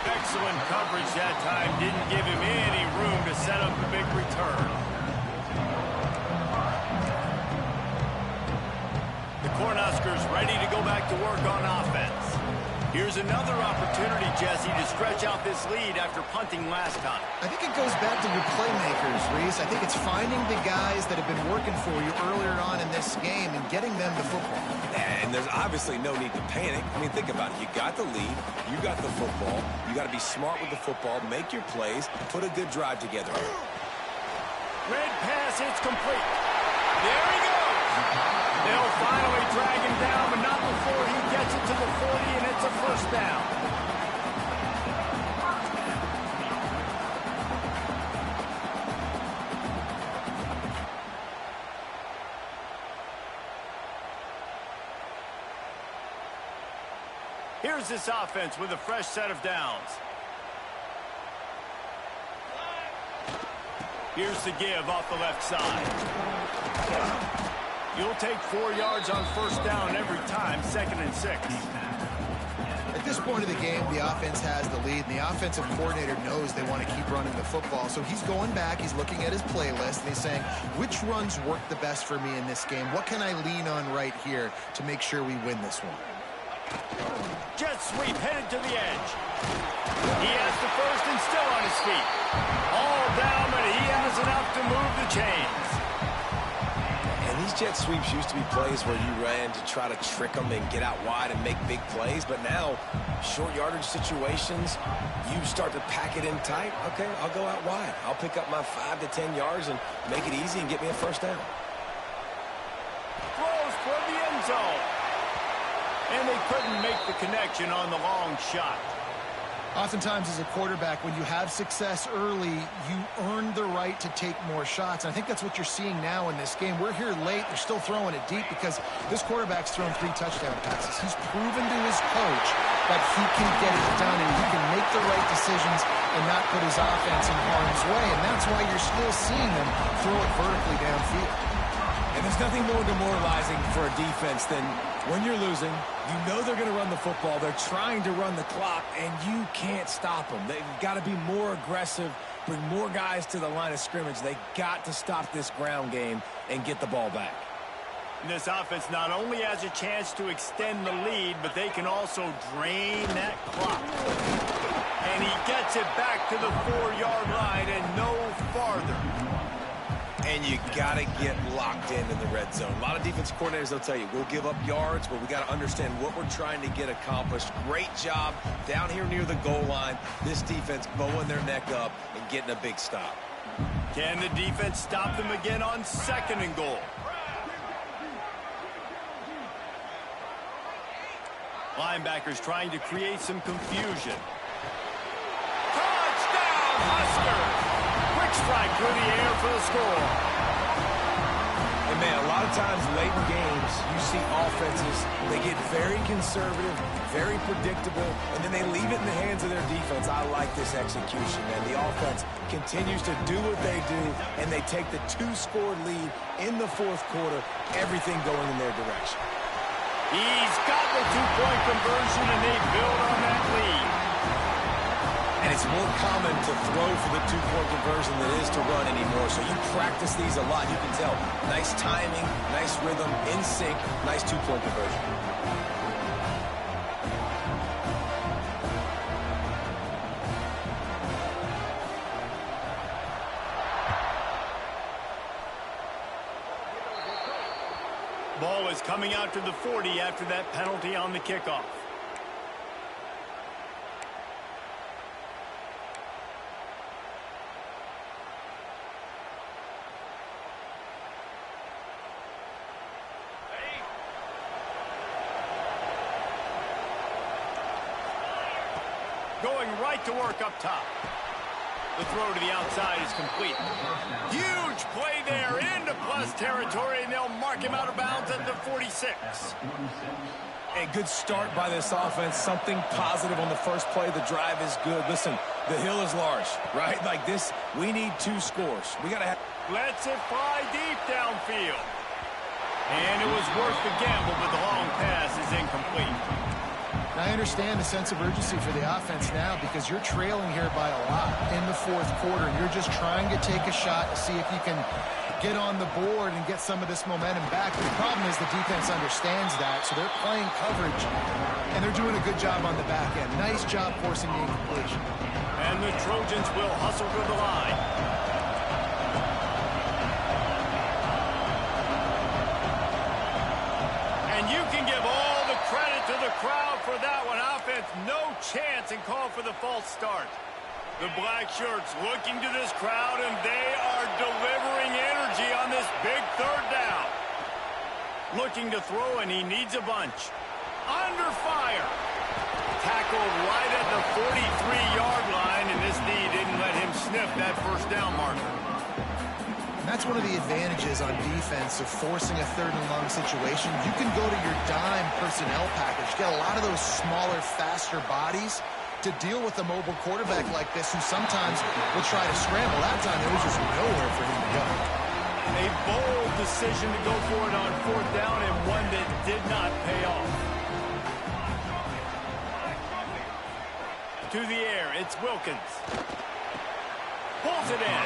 Excellent coverage that time. Didn't give him any room to set up the big return. The Cornhuskers ready to go back to work on offense. Here's another opportunity, Jesse, to stretch out this lead after punting last time. I think it goes back to your playmakers, Reese. I think it's finding the guys that have been working for you earlier on in this game and getting them the football. And there's obviously no need to panic. I mean, think about it. You got the lead. You got the football. You got to be smart with the football. Make your plays. Put a good drive together. Red pass, it's complete. There he goes. They'll finally drag him down, but not before he gets it to the 40, and it's a first down. Here's this offense with a fresh set of downs. Here's the give off the left side. You'll take 4 yards on first down every time, 2nd and 6. At this point of the game, the offense has the lead, and the offensive coordinator knows they want to keep running the football. So he's going back, he's looking at his playlist, and he's saying, which runs work the best for me in this game? What can I lean on right here to make sure we win this one? Jet sweep headed to the edge. He has the first and still on his feet. All down, but he has enough to move the chains. And these jet sweeps used to be plays where you ran to try to trick them and get out wide and make big plays. But now, short yardage situations, you start to pack it in tight. Okay, I'll go out wide. I'll pick up my 5 to 10 yards and make it easy and get me a first down. Throws for the end zone. And they couldn't make the connection on the long shot. Oftentimes as a quarterback, when you have success early, you earn the right to take more shots. And I think that's what you're seeing now in this game. We're here late. They're still throwing it deep because this quarterback's thrown 3 touchdown passes. He's proven to his coach that he can get it done and he can make the right decisions and not put his offense in harm's way. And that's why you're still seeing them throw it vertically downfield. And there's nothing more demoralizing for a defense than when you're losing, you know they're going to run the football. They're trying to run the clock, and you can't stop them. They've got to be more aggressive, bring more guys to the line of scrimmage. They got to stop this ground game and get the ball back. And this offense not only has a chance to extend the lead, but they can also drain that clock. And he gets it back to the 4-yard line and no farther. And you got to get locked in the red zone. A lot of defense coordinators, they'll tell you, we'll give up yards, but we got to understand what we're trying to get accomplished. Great job down here near the goal line. This defense bowing their neck up and getting a big stop. Can the defense stop them again on 2nd and goal? Linebackers trying to create some confusion. Touchdown, Huskers! Quick strike through the air for the score. And, man, a lot of times late in games, you see offenses, they get very conservative, very predictable, and then they leave it in the hands of their defense. I like this execution, man. The offense continues to do what they do, and they take the 2-score lead in the 4th quarter, everything going in their direction. He's got the 2-point conversion, and they build on that lead. And it's more common to throw for the 2-point conversion than it is to run anymore. So you practice these a lot. You can tell. Nice timing, nice rhythm, in sync, nice 2-point conversion. Ball is coming out to the 40 after that penalty on the kickoff. Going right to work up top. The throw to the outside is complete. Huge play there into plus territory, and they'll mark him out of bounds at the 46. A good start by this offense. Something positive on the first play. The drive is good. Listen, the hill is large, right? Like this, we need 2 scores. We got to have... Lets it fly deep downfield. And it was worth the gamble, but the long pass is incomplete. I understand the sense of urgency for the offense now because you're trailing here by a lot in the 4th quarter. And you're just trying to take a shot to see if you can get on the board and get some of this momentum back. The problem is the defense understands that, so they're playing coverage, and they're doing a good job on the back end. Nice job forcing the incompletion. And the Trojans will hustle to the line. And you can give all the credit to the crowd for that one. Offense, no chance, and call for the false start. The black shirts looking to this crowd, and they are delivering energy on this big 3rd down. Looking to throw, and he needs a bunch. Under fire. Tackled right at the 43-yard line, and this D didn't let him sniff that first down marker. And that's one of the advantages on defense of forcing a third and long situation. You can go to your dime personnel package, get a lot of those smaller, faster bodies to deal with a mobile quarterback like this who sometimes will try to scramble. That time there was just nowhere for him to go. A bold decision to go for it on fourth down, and one that did not pay off. To the air, it's Wilkins. Pulls it in.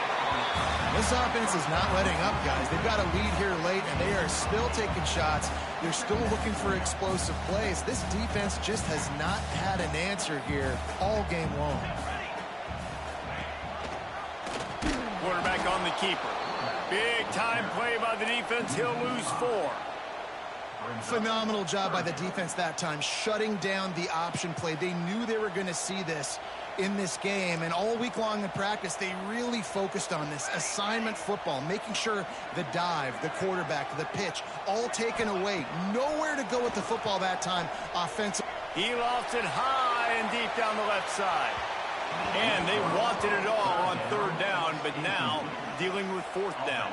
This offense is not letting up, guys. They've got a lead here late, and they are still taking shots. They're still looking for explosive plays. This defense just has not had an answer here all game long. Quarterback on the keeper. Big time play by the defense. He'll lose 4. Phenomenal job by the defense that time, shutting down the option play. They knew they were going to see this in this game, and all week long in practice, they really focused on this assignment football, making sure the dive, the quarterback, the pitch, all taken away. Nowhere to go with the football that time offensively. He lofts it high and deep down the left side. And they wanted it all on third down, but now dealing with fourth down.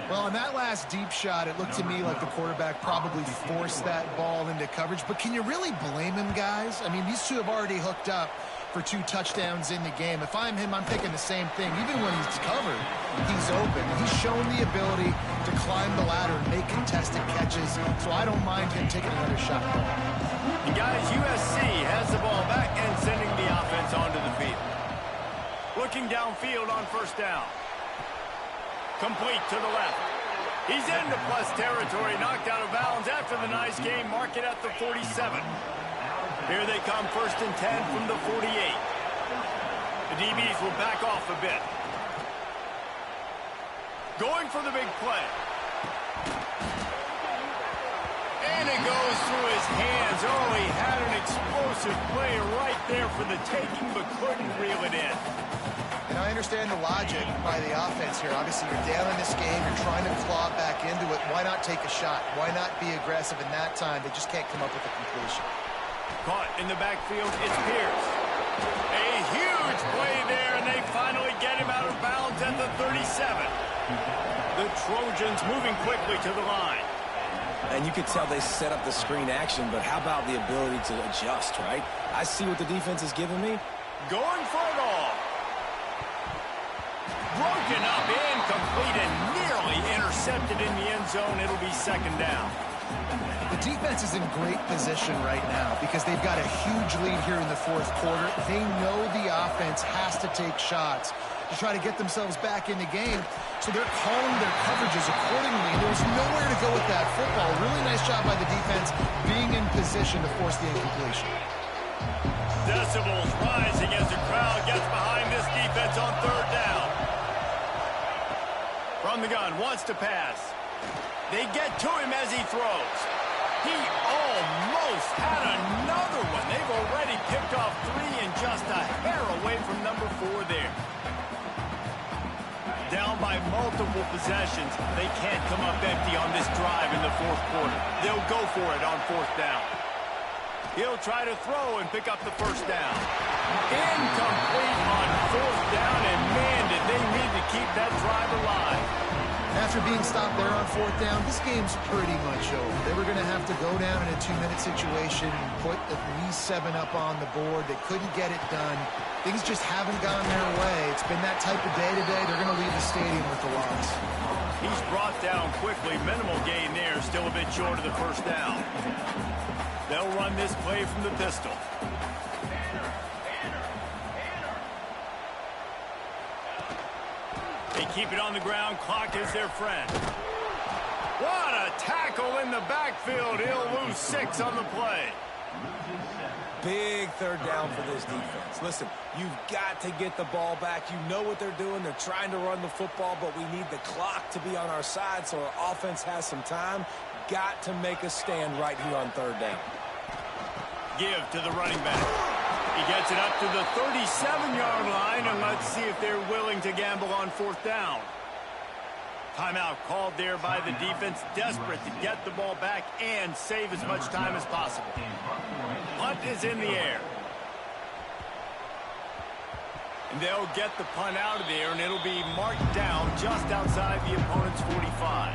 Well, on that last deep shot, it looked to me like the quarterback probably forced that ball into coverage. But can you really blame him, guys? I mean, these two have already hooked up for 2 touchdowns in the game. If I'm him, I'm thinking the same thing. Even when he's covered, he's open. He's shown the ability to climb the ladder and make contested catches, so I don't mind him taking another shot. And guys, USC has the ball back and sending the offense onto the field. Looking downfield on first down. Complete to the left. He's into plus territory, knocked out of bounds after the nice game. Mark it at the 47. Here they come, 1st and 10 from the 48. The DBs will back off a bit. Going for the big play. And it goes through his hands. Oh, he had an explosive play right there for the taking, but couldn't reel it in. And I understand the logic by the offense here. Obviously, you're down in this game. You're trying to claw back into it. Why not take a shot? Why not be aggressive in that time? They just can't come up with a completion. Caught in the backfield, it's Pierce. A huge play there, and they finally get him out of bounds at the 37. The Trojans moving quickly to the line. And you could tell they set up the screen action, but how about the ability to adjust, right? I see what the defense is giving me. Going for it all. Broken up, incomplete, and nearly intercepted in the end zone. It'll be 2nd down. The defense is in great position right now because they've got a huge lead here in the 4th quarter. They know the offense has to take shots to try to get themselves back in the game, so they're calling their coverages accordingly. There's nowhere to go with that football. Really nice job by the defense being in position to force the incompletion. Decibels rising as the crowd gets behind this defense on 3rd down. From the gun, wants to pass. They get to him as he throws. He almost had another one. They've already picked off 3 and just a hair away from number 4 there. Down by multiple possessions. They can't come up empty on this drive in the 4th quarter. They'll go for it on 4th down. He'll try to throw and pick up the 1st down. Incomplete on 4th down, and man, did they need to keep that drive alive. After being stopped there on 4th down, this game's pretty much over. They were going to have to go down in a 2-minute situation and put at least 7 up on the board. They couldn't get it done. Things just haven't gone their way. It's been that type of day today. They're going to leave the stadium with the loss. He's brought down quickly. Minimal gain there. Still a bit short of the 1st down. They'll run this play from the pistol. They keep it on the ground. Clock is their friend. What a tackle in the backfield. He'll lose 6 on the play. Big 3rd down for this defense. Listen, you've got to get the ball back. You know what they're doing. They're trying to run the football, but we need the clock to be on our side so our offense has some time. Got to make a stand right here on 3rd down. Give to the running back. He gets it up to the 37-yard line, and let's see if they're willing to gamble on 4th down. Timeout called there by the defense, desperate to get the ball back and save as much time as possible. Punt is in the air. And they'll get the punt out of there, and it'll be marked down just outside the opponent's 45.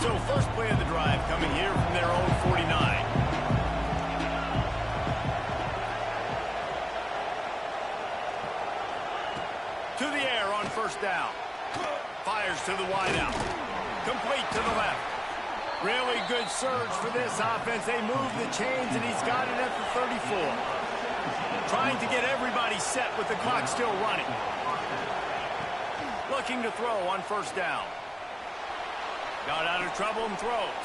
So first play of the drive coming here from their own 49. To the air on first down. Fires to the wideout. Complete to the left. Really good surge for this offense. They move the chains, and he's got it at the 34. Trying to get everybody set with the clock still running. Looking to throw on first down. Got out of trouble and throws.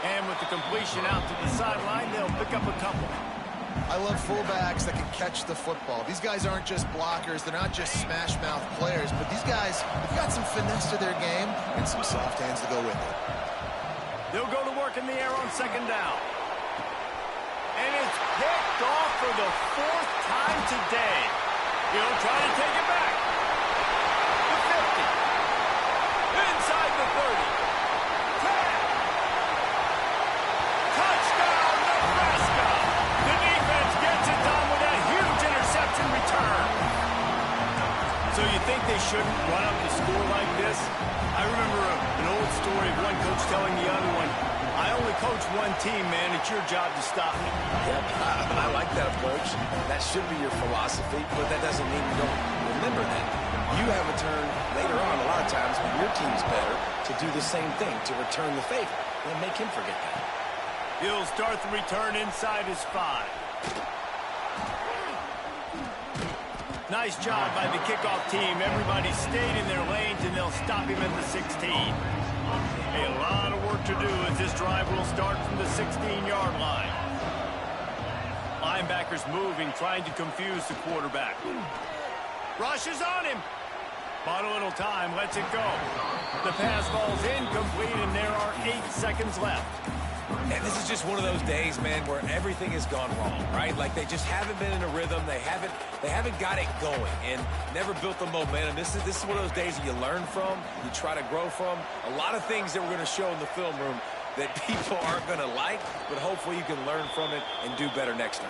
And with the completion out to the sideline, they'll pick up a couple. I love fullbacks that can catch the football. These guys aren't just blockers. They're not just smash-mouth players. But these guys have got some finesse to their game and some soft hands to go with it. They'll go to work in the air on second down. And it's picked off for the fourth time today. He'll try to take it back. The 50. Inside the 30. 10. Touchdown, Nebraska. The defense gets it done with a huge interception return. So you think they shouldn't run up the score like this? I remember an old story of one coach telling the other one, I only coach one team, man. It's your job to stop me. Yep, I like that approach. That should be your philosophy, but that doesn't mean you don't remember that. You have a turn later on a lot of times when your team's better to do the same thing, to return the favor. And make him forget that. He'll start the return inside his 5. Nice job by the kickoff team. Everybody stayed in their lanes, and they'll stop him at the 16. A lot of work to do as this drive will start from the 16-yard line. Linebackers moving, trying to confuse the quarterback. Rushes on him. Bought a little time, lets it go. The pass ball's incomplete, and there are 8 seconds left. And this is just one of those days, man, where everything has gone wrong, right? Like they just haven't been in a rhythm. They haven't got it going and never built the momentum. This is one of those days that you learn from, you try to grow from. A lot of things that we're going to show in the film room that people aren't going to like, but hopefully you can learn from it and do better next time.